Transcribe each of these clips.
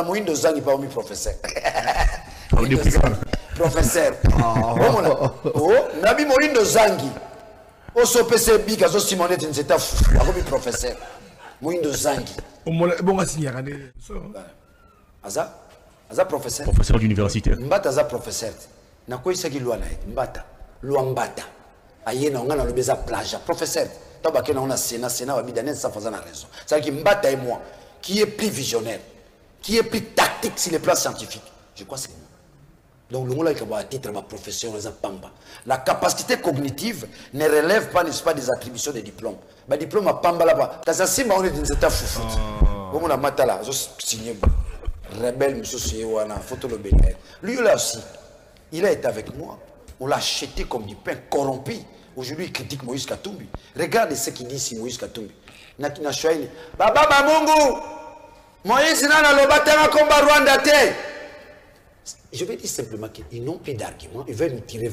Moïndo Zangi pas mis professeur. Professeur. Oh, Nabi Moïndo Zangi. O so PC bika zo Simonette nzeta fou. Akomi professeur. Moïndo Zangi. Bon à signer. Aza professeur. Professeur d'université. Mbata aza professeur. Na ko isaki loi na Mbata. Loi Mbata. Ayena ngana lobeza plage. Professeur. Tabake na on a Sénat wa bidanet ça faisant la raison. C'est-à-dire que Mbata et moi qui est plus visionnaire, qui est plus tactique sur les plans scientifiques. Je crois que c'est moi. Donc, le mot là, il y a un titre, ma profession, la capacité cognitive ne relève pas, n'est-ce pas, des attributions des diplômes. Le diplôme à Pamba là-bas. Quand ça s'est on est dans cet affaire. Bon, on a matala, je signé, rebelle, monsieur Siwana, photo le bénéfice. Lui là aussi, il a été avec moi. On l'a acheté comme du pain corrompu. Aujourd'hui, il critique Moïse Katumbi. Regardez ce qu'il dit ici, Moïse Katumbi. Nakina Chouaïli. Baba Mamungu! Moïse Nana Lobatanga Komba Rwanda te. Je vais dire simplement qu'ils n'ont plus d'arguments. Ils veulent nous tirer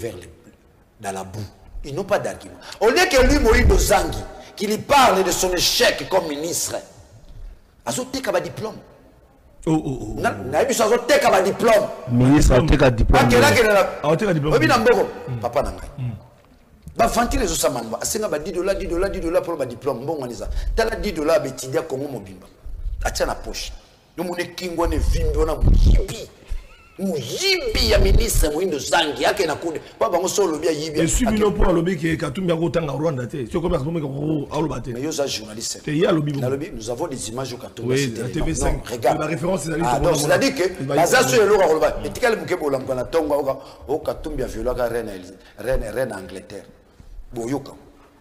dans la boue. Ils n'ont pas d'arguments. Au lieu que lui, Moïse Dozangi, qui lui parle de son échec comme ministre, Azotek a un diplôme. Azotek a un diplôme. Ministre Azotek a un diplôme. Azotek a un diplôme. Papa Nanga. Ba fanti les osamanba asenga ba $10 pour ba diplôme bon ngaliza tala $10 betidia Congo mobimba atia na poche no mone kingo ne vimbi ona muyibi ya ministre Moïndo Zangi yake na kude ba bango solo bia yibi et subi no pour lobi ke Katumbi akotanga Rwanda te c'est comme ça ko alobate mais yo za journaliste te ya lobi nous avons des images au Katumbi oui la TV5 regarde la référence c'est donc c'est-à-dire que baza sur le roloba etikale mukebo lamko na tonga o Katumbi a violé ka reine Angleterre. Boyoka.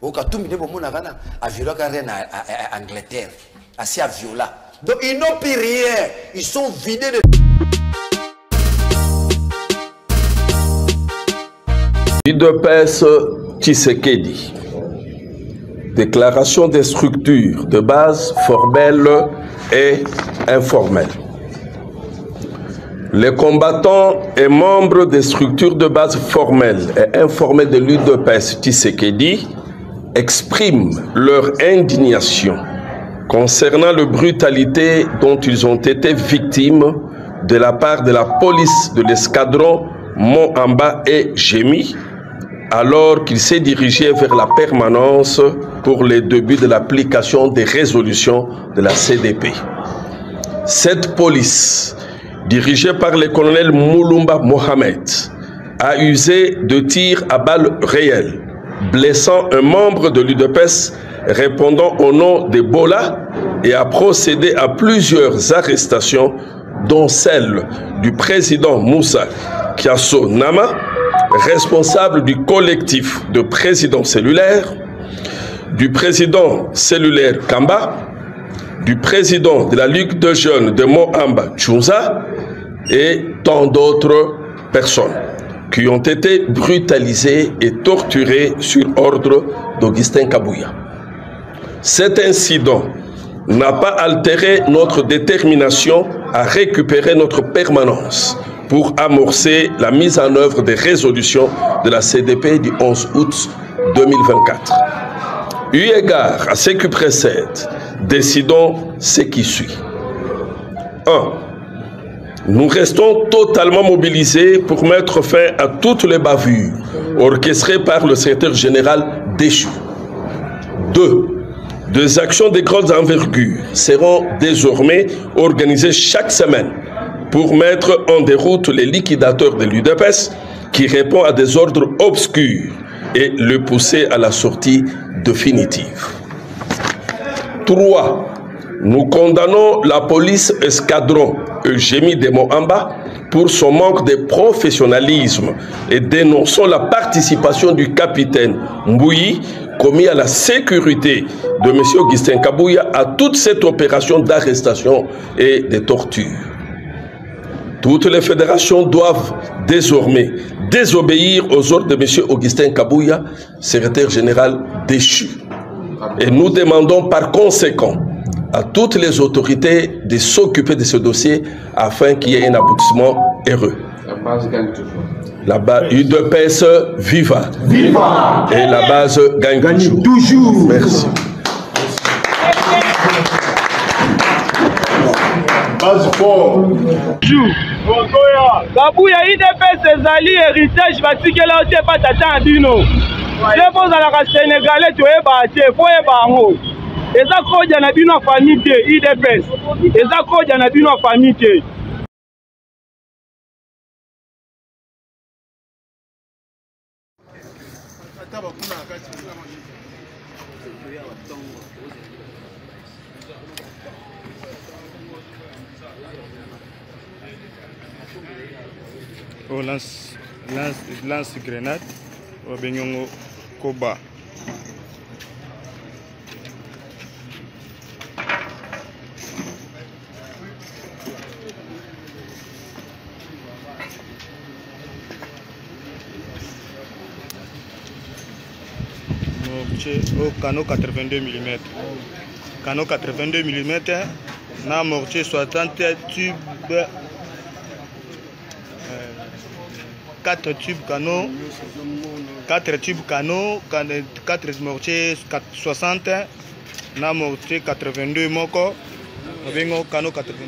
Au Katumbi ne bomona kana a violé la reine Angleterre. Assez à viola. Donc ils n'ont plus rien. Ils sont vidés de UDPS Tshisekedi. Déclaration des structures de base formelles et informelles. Les combattants et membres des structures de base formelles et informelles de l'UDPS Tshisekedi expriment leur indignation concernant la brutalité dont ils ont été victimes de la part de la police de l'escadron Mont-Amba et Gémi, alors qu'il s'est dirigé vers la permanence pour le début de l'application des résolutions de la CDP. Cette police, dirigée par le colonel Moulumba Mohamed, a usé de tirs à balles réelles, blessant un membre de l'UDPS répondant au nom de Bola et a procédé à plusieurs arrestations, dont celle du président Moussa Kiasso Nama, responsable du collectif de présidents cellulaires, du président cellulaire Kamba, du président de la Ligue de jeunes de Mont-Amba Tchouza et tant d'autres personnes qui ont été brutalisées et torturées sur ordre d'Augustin Kabouya. Cet incident n'a pas altéré notre détermination à récupérer notre permanence pour amorcer la mise en œuvre des résolutions de la CDP du 11 août 2024. Eu égard à ce qui précède, décidons ce qui suit. 1. Nous restons totalement mobilisés pour mettre fin à toutes les bavures orchestrées par le secrétaire général déchu. 2. Des actions de grande envergure seront désormais organisées chaque semaine pour mettre en déroute les liquidateurs de l'UDPS qui répondent à des ordres obscurs et le pousser à la sortie définitive. 3. Nous condamnons la police escadron Gémi de Mont-Amba pour son manque de professionnalisme et dénonçons la participation du capitaine Mbouyi commis à la sécurité de M. Augustin Kabouya à toute cette opération d'arrestation et de torture. Toutes les fédérations doivent désormais désobéir aux ordres de M. Augustin Kabouya, secrétaire général déchu. Et nous demandons par conséquent à toutes les autorités de s'occuper de ce dossier afin qu'il y ait un aboutissement heureux. La base gagne toujours. La base UDPS viva. Viva. Et la base gagne toujours. Merci. Base fort. babu ya IDPS ezali héritage batikela te pa tata bino te bozalaka sénégalais toyeba te po yeba yango eza koja na bino famille te IDPS eza koja na bino famille te. Oh, lance grenade au Benyongo Koba. Au canot 82 mm. Canot 82 mm, na mortier 60 tubes. 4 tubes canaux, 4 tubes canaux, 4 mortiers 60, na mortier 82 moko, avec un canot 82.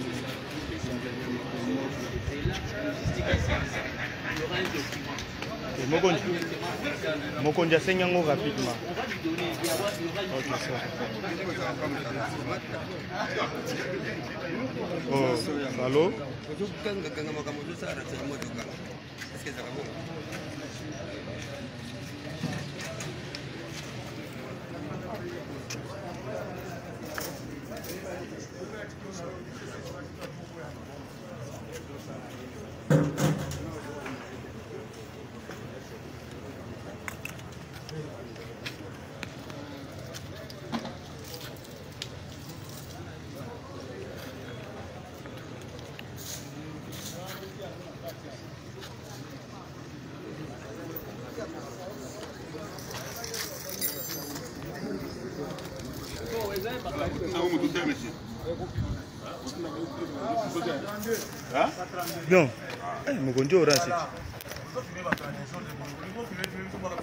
Mokonja senyango rapidement. Ok, ça. Oh, allô? Bien, Mokonjo orange.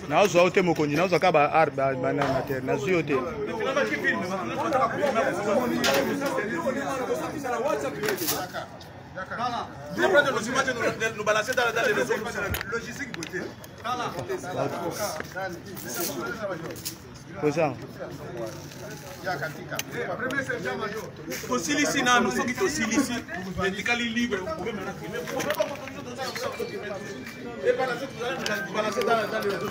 Na uzo ote Mokonji, na uzo kaba arba banana ter, na zuyo te. Nous balancer dans les réseaux logistiques beauté. Poisson. Ici, nous sommes ici, médical libre. Vous pouvez me et balancer dans les réseaux.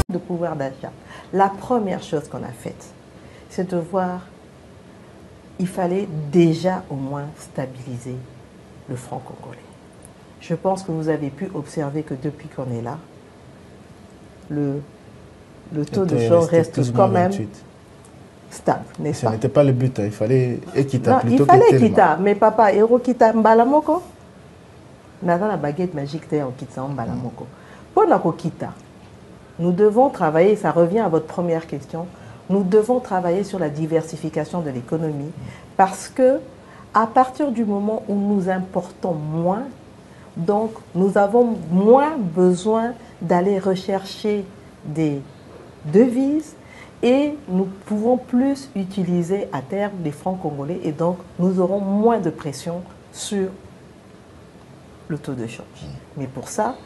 De pouvoir d'achat. La première chose qu'on a faite, c'est de voir, il fallait déjà au moins stabiliser le franc congolais. Je pense que vous avez pu observer que depuis qu'on est là, le taux de change reste quand même stable, n'est-ce pas? Ce n'était pas le but, il fallait équitable. Non, il fallait équitable, mais papa, Hero Kita Mbalamoko, Nada la baguette magique en Kita Mbalamoko. Pour Kita, nous devons travailler, ça revient à votre première question, nous devons travailler sur la diversification de l'économie parce que à partir du moment où nous importons moins, donc nous avons moins besoin d'aller rechercher des devises et nous pouvons plus utiliser à terme les francs congolais et donc nous aurons moins de pression sur le taux de change. Mais pour ça,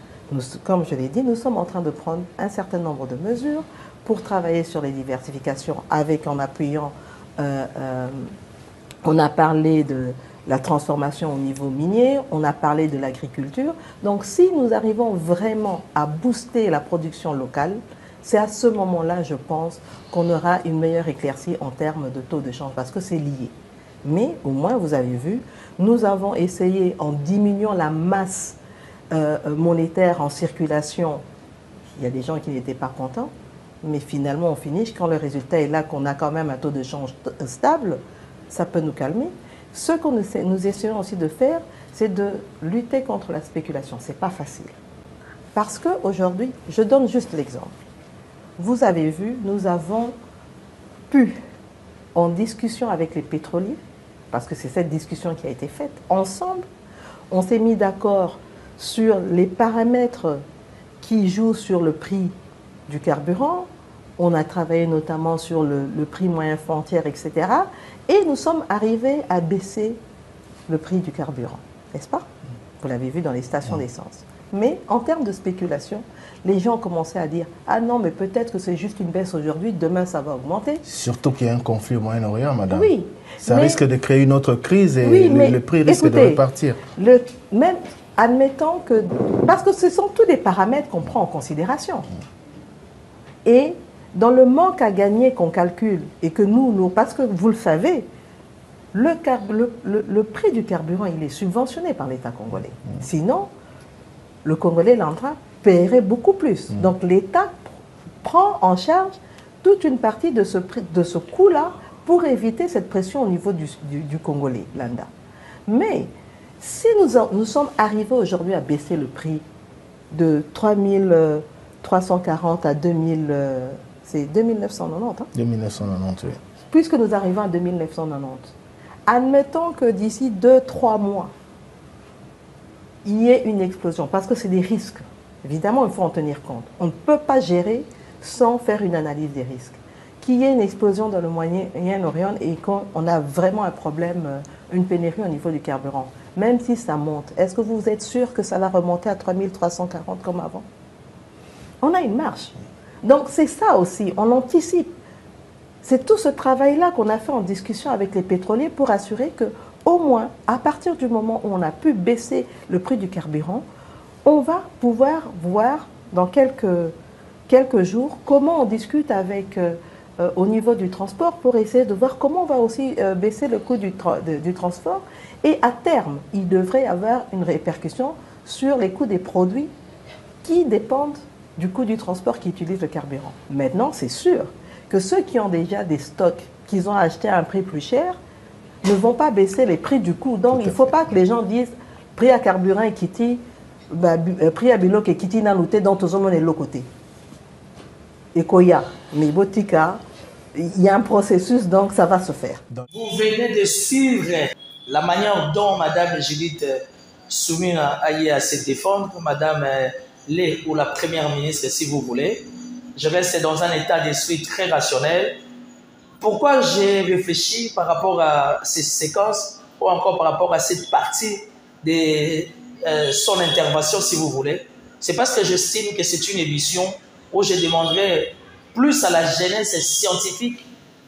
comme je l'ai dit, nous sommes en train de prendre un certain nombre de mesures pour travailler sur les diversifications en appuyant, on a parlé de la transformation au niveau minier, on a parlé de l'agriculture. Donc si nous arrivons vraiment à booster la production locale, c'est à ce moment-là, je pense, qu'on aura une meilleure éclaircie en termes de taux de change parce que c'est lié. Mais au moins, vous avez vu, nous avons essayé en diminuant la masse monétaire en circulation. Il y a des gens qui n'étaient pas contents, mais finalement on finit, quand le résultat est là, qu'on a quand même un taux de change stable, ça peut nous calmer. Ce que nous essayons aussi de faire, c'est de lutter contre la spéculation. Ce n'est pas facile. Parce qu'aujourd'hui, je donne juste l'exemple. Vous avez vu, nous avons pu, en discussion avec les pétroliers, parce que c'est cette discussion qui a été faite, ensemble, on s'est mis d'accord sur les paramètres qui jouent sur le prix du carburant. On a travaillé notamment sur le prix moyen frontière, etc. Et nous sommes arrivés à baisser le prix du carburant, n'est-ce pas? Vous l'avez vu dans les stations d'essence. Mais en termes de spéculation, les gens commençaient à dire « Ah non, mais peut-être que c'est juste une baisse aujourd'hui, demain ça va augmenter. » Surtout qu'il y a un conflit au Moyen-Orient, madame. Oui. Ça risque de créer une autre crise et le prix risque de repartir. Même admettons que... Parce que ce sont tous des paramètres qu'on prend en considération. Et dans le manque à gagner qu'on calcule, et que parce que vous le savez, le prix du carburant, il est subventionné par l'État congolais. Sinon, le Congolais lambda paierait beaucoup plus. Donc l'État prend en charge toute une partie de ce coût-là pour éviter cette pression au niveau du Congolais lambda. Mais si nous sommes arrivés aujourd'hui à baisser le prix de 3340 à 2000, c'est 2990. Hein? 2990, oui. Puisque nous arrivons à 2990. Admettons que d'ici 2-3 mois, il y ait une explosion, parce que c'est des risques. Évidemment, il faut en tenir compte. On ne peut pas gérer sans faire une analyse des risques. Qu'il y ait une explosion dans le Moyen-Orient et qu'on a vraiment un problème, une pénurie au niveau du carburant, même si ça monte, est-ce que vous êtes sûr que ça va remonter à 3340 comme avant? On a une marge. Donc c'est ça aussi, on anticipe. C'est tout ce travail-là qu'on a fait en discussion avec les pétroliers pour assurer que, au moins, à partir du moment où on a pu baisser le prix du carburant, on va pouvoir voir dans quelques jours comment on discute avec, au niveau du transport pour essayer de voir comment on va aussi baisser le coût du transport. Et à terme, il devrait y avoir une répercussion sur les coûts des produits qui dépendent du coût du transport qui utilise le carburant. Maintenant, c'est sûr que ceux qui ont déjà des stocks qu'ils ont achetés à un prix plus cher ne vont pas baisser les prix du coût. Donc, il ne faut pas que les gens disent prix à carburant et kiti, prix à bilok et kiti n'a noté dans tout le monde est l'autre côté. Et koya, mais botika, il y a un processus, donc ça va se faire. Vous venez de suivre la manière dont Madame Judith Soumina a eu à se défendre, Madame Lé ou la Première ministre, si vous voulez. Je reste dans un état d'esprit très rationnel. Pourquoi j'ai réfléchi par rapport à ces séquences ou encore par rapport à cette partie de son intervention, si vous voulez? C'est parce que j'estime que c'est une émission où je demanderai plus à la jeunesse scientifique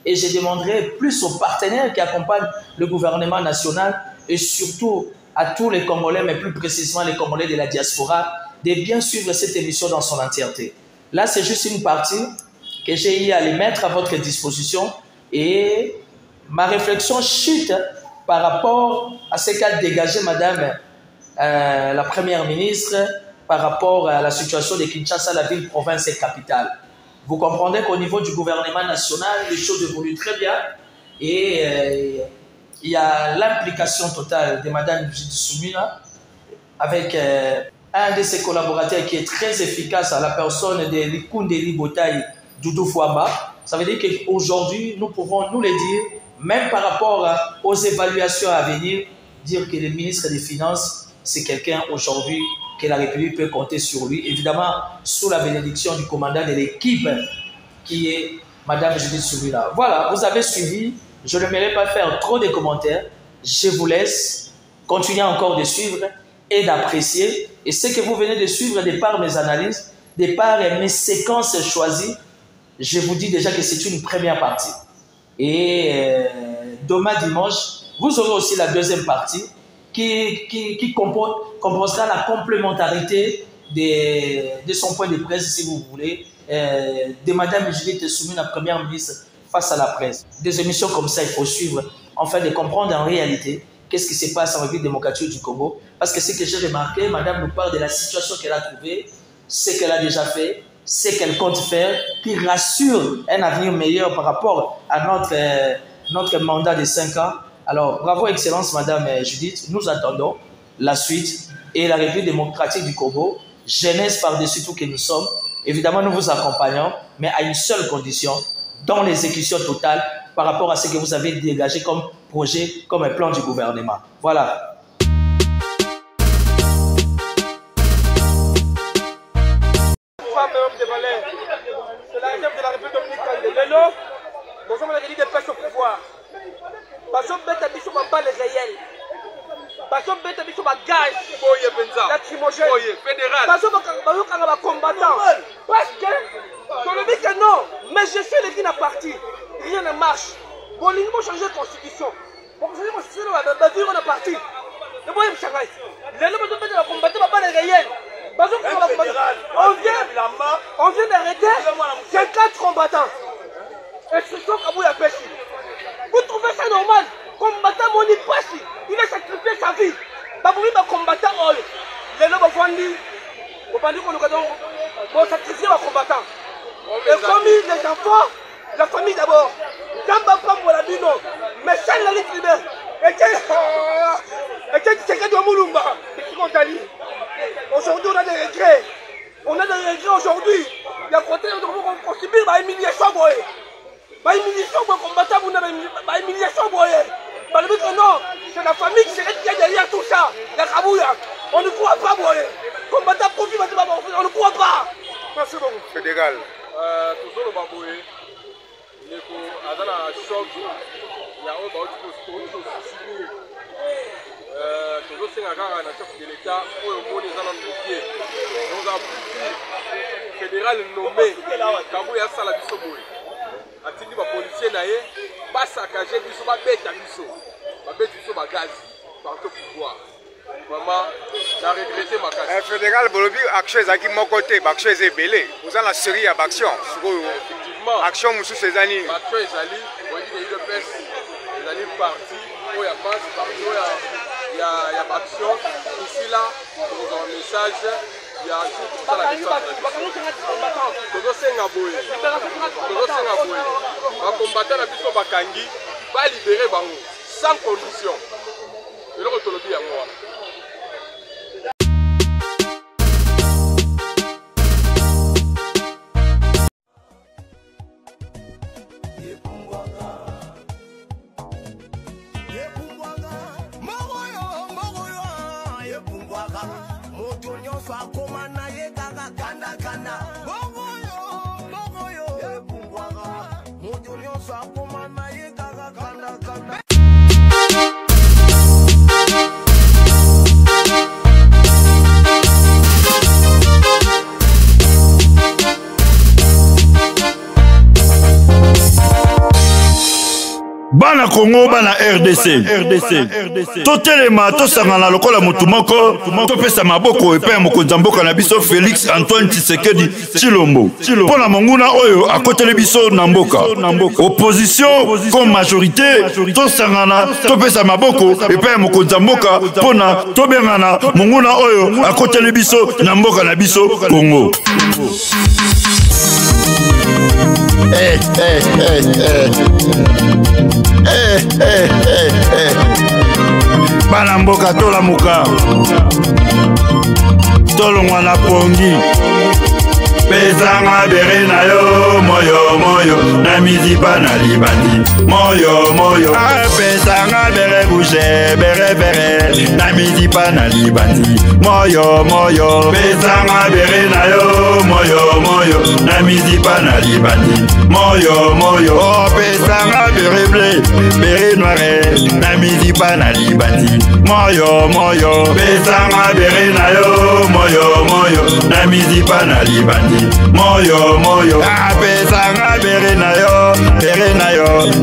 et je demanderai plus aux partenaires qui accompagnent le gouvernement national et surtout à tous les Congolais, mais plus précisément les Congolais de la diaspora, de bien suivre cette émission dans son entièreté. Là, c'est juste une partie que j'ai eu à les mettre à votre disposition et ma réflexion chute par rapport à ce qu'a dégagé Madame la Première ministre par rapport à la situation de Kinshasa, la ville, province et capitale. Vous comprendrez qu'au niveau du gouvernement national, les choses évoluent très bien et il y a l'implication totale de Madame Judith Soumina avec un de ses collaborateurs qui est très efficace à la personne de Likundeli Botaï Doudou Fouamba. Ça veut dire qu'aujourd'hui, nous pouvons nous le dire, même par rapport aux évaluations à venir, dire que le ministre des Finances, c'est quelqu'un aujourd'hui que la République peut compter sur lui, évidemment sous la bénédiction du commandant de l'équipe qui est Madame Judith Soumina. Voilà, vous avez suivi, je ne m'aimerais pas faire trop de commentaires, je vous laisse continuer encore de suivre et d'apprécier. Et ce que vous venez de suivre de par mes analyses, de par mes séquences choisies, je vous dis déjà que c'est une première partie. Et demain dimanche, vous aurez aussi la deuxième partie qui composera la complémentarité de son point de presse, si vous voulez, de Madame Judith Soumina, Première ministre, face à la presse. Des émissions comme ça, il faut suivre, afin de comprendre en réalité qu'est-ce qui se passe en République démocratique du Congo. Parce que ce que j'ai remarqué, Madame nous parle de la situation qu'elle a trouvée, ce qu'elle a déjà fait, ce qu'elle compte faire, qui rassure un avenir meilleur par rapport à notre mandat de 5 ans. Alors, bravo, Excellence, Madame Judith. Nous attendons la suite et la République démocratique du Congo, jeunesse par-dessus tout que nous sommes. Évidemment, nous vous accompagnons, mais à une seule condition, dans l'exécution totale par rapport à ce que vous avez dégagé comme projet, comme un plan du gouvernement. Voilà. la réserve de la République dominicaine. Lelo, nous sommes des pêches au pouvoir. Parce que bête à bichou ma balle réelle. Parce que bête à bichou ma gaz. Lacrymogène. Parce que ma combattant. Parce que, je le dis que non, mais je suis les à partir. Rien ne marche. Bon, il faut changer de constitution. Pour changer de constitution, on est parti. Le moyen de changer. Les hommes de la combattre ma balle réelle. Parce que on vient d'arrêter 54 combattants. Instruction Kabouya Pessi. Vous trouvez ça normal? Combattant Moni Pessi, il a sacrifié sa vie. Baboui va combattant. Les hommes vont dire, on va dire qu'on va sacrifier les combattants. Et comme les enfants, la famille d'abord. Gamba Pambola Bino, mais celle la lutte libère. Et quel secret de Moulumba? Aujourd'hui, on a des regrets. On a des regrets aujourd'hui. Il y a côté on subit une humiliation. Une humiliation pour combattre, vous n'avez pas une humiliation. Non, c'est la famille qui est derrière tout ça. La Kabouya. On ne croit pas. Combattre pour vivre, on ne croit pas. Merci beaucoup. Fédéral. Toujours le Baboué. Il y a un choc. Il y a un choc. Toujours un chef de l'État où on est dans le pied. Nous avons pu fédéral nommé Kabouya Salabisoboy. Atindi ba policier naé pas saccager biso ba beta biso. Ba beta biso ba gaz par le pouvoir. Vraiment, j'ai regretté ma casse. Fédéral Bolobi, action Zaki mon côté, action est belé. Vous avez la série d'action. Effectivement. Action Moussou Cézani. Action est allé, on dit qu'il y a deux pèses, ils allaient partir, où il y a pas, partout, il y a action. Ici là, nous avons un message, il y a tout ça la mission. Todo senga boye. Todo senga boye. Va combattre la biso bakangi, va libérer bango sans condition. Et le retour à moi. Bana Congo, bana RDC. Totelema, tosangana lokola mutumoko, topesa maboko epe mokonza mboka na biso Félix Antoine Tshisekedi Tshilombo. Pona monguna oyo akotele biso na mboka. Opposition comme majorité, tosangana, topesa maboko epe mokonza mboka pona tobengana monguna oyo akotele biso na mboka na biso Congo. Bana mboka tolamuka tolongwa na pongi pesanga bere na yo moyo na mizipa na libandi moyo pesanga bere bouche bere na mizipa na libandi moyo pesanga bere na yo moyo na mizipa na libandi moyo pesanga bere bleu bere noire na mizipa na libandi moyo pesanga bere na yo moyo na mizipa na libandi moyo apesanga bere na yo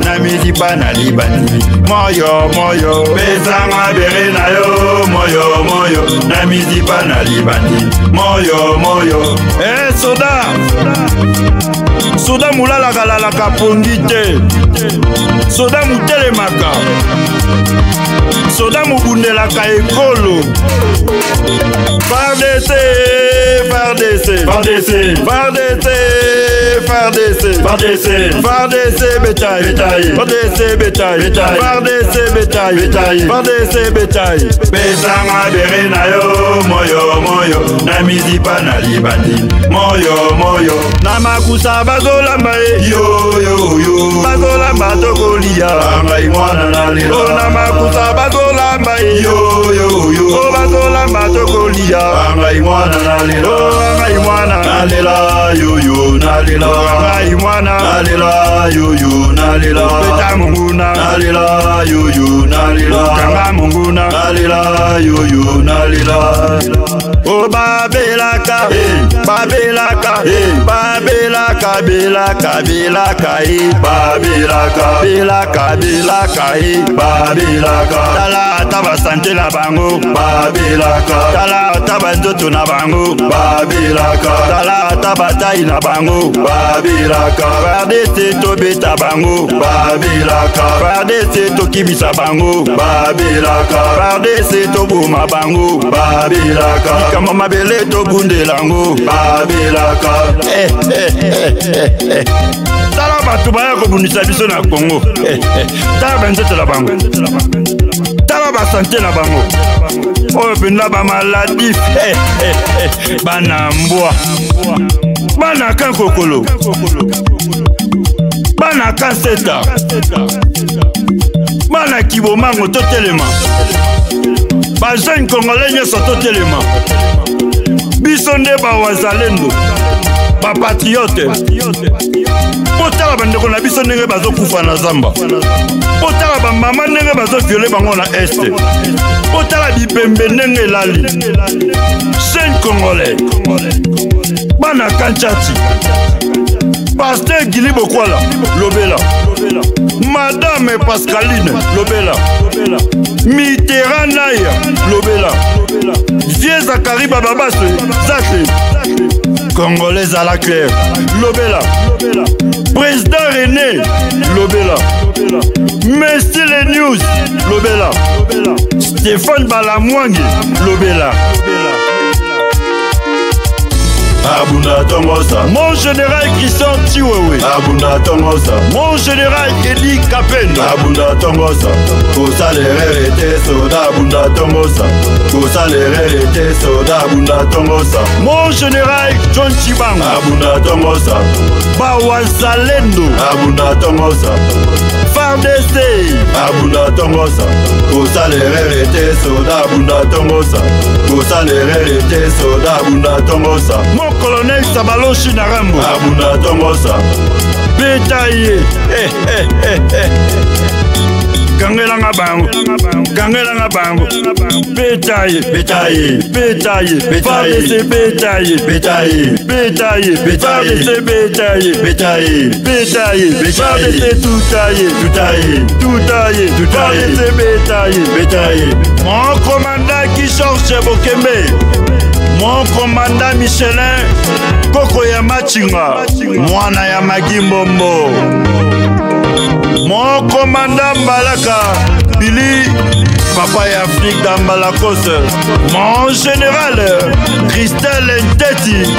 na mizipa na libandi moyo pesanga bere na yo moyo na mizipa na libandi moyo soda mulala kalalaka pongi te soda mutelemaka soda mubundelaka ekolo FARDC bétail pesanga bere na yo moyo na mizipa na libandi moyo na makusa bazolamba yo bazolamba tokolia ngai mwana na lelo na makusa bazolamba yo bazolamba tokolia ngai mwana na lelo ngai mwana na lela yo na nalila ngai mwana nalila yuyu nalila peta munguna nalila yuyu nalila kanga munguna nalila yuyu nalila o babelaka babelaka babelaka belaka belaka babelaka belaka belaka babelaka tala taba sante la bango babelaka tala taba nzoto na bango babelaka tala taba tai na bango babelaka pardese to beta bango babelaka pardese to kibisa bango babelaka pardese to buma bango babelaka kama mabele to bundelango babelaka tala batu baya kobundisa biso na Congo tala banzoto la bango tala basante na bango oyo penza bamaladif bana mbwa bana kankokolo bana kanseta bana kibomango totelema bajeune congolais nyonso totelema biso nde bawazalendo bapatriote potala bandeko na biso ndenge bazokufa na zamba potala bamama ndenge bazoviole bango na este potala bipembe ndenge elali jeune congolais bana kanchati Pasteur Gili Bokwala lobela Madame Pascaline lobela Mitterrand Naya lobela Vieux Zakari Bababas Zake Congolais à la claire lobela Président René lobela Messi les news lobela Stéphane Balamwangi lobela Abunda Tongosa mon général Christian Chiwewe Abunda Tongosa mon général Eli Kapenda Abunda Tongosa Kosa l'erreur soda Abunda Tongosa Kosa l'erreur soda Abunda Tongosa mon général John Chibang Abunda Tongosa Bawazalendo Abunda Tongosa FARDC Abunda Tongosa Kosa l'erreur soda Abunda Tongosa Kosa l'erreur soda Abunda Tongosa mon colonel Sabaloshi Narambo Abunda Tongosa Betaye Gangelanga bango Gangelanga bango Betaye Betaye Betaye Betaye Betaye Betaye Betaye Betaye Betaye Betaye Betaye Betaye Toutaye Toutaye Toutaye Toutaye Betaye Betaye mon commandant qui Georges Bokembe mon commandant Michelin Koko ya Machinga Mwana ya Magimbombo mon commandant Balaka Billy Papa et Afrique d'Ambalakos mon général Christelle Nteti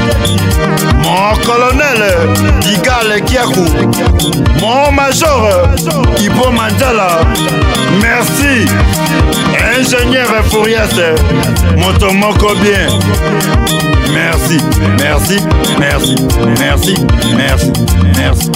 mon colonel Digal Kiakou mon major Ibo Mandala merci ingénieur Fourias Motomoko bien merci merci merci merci merci merci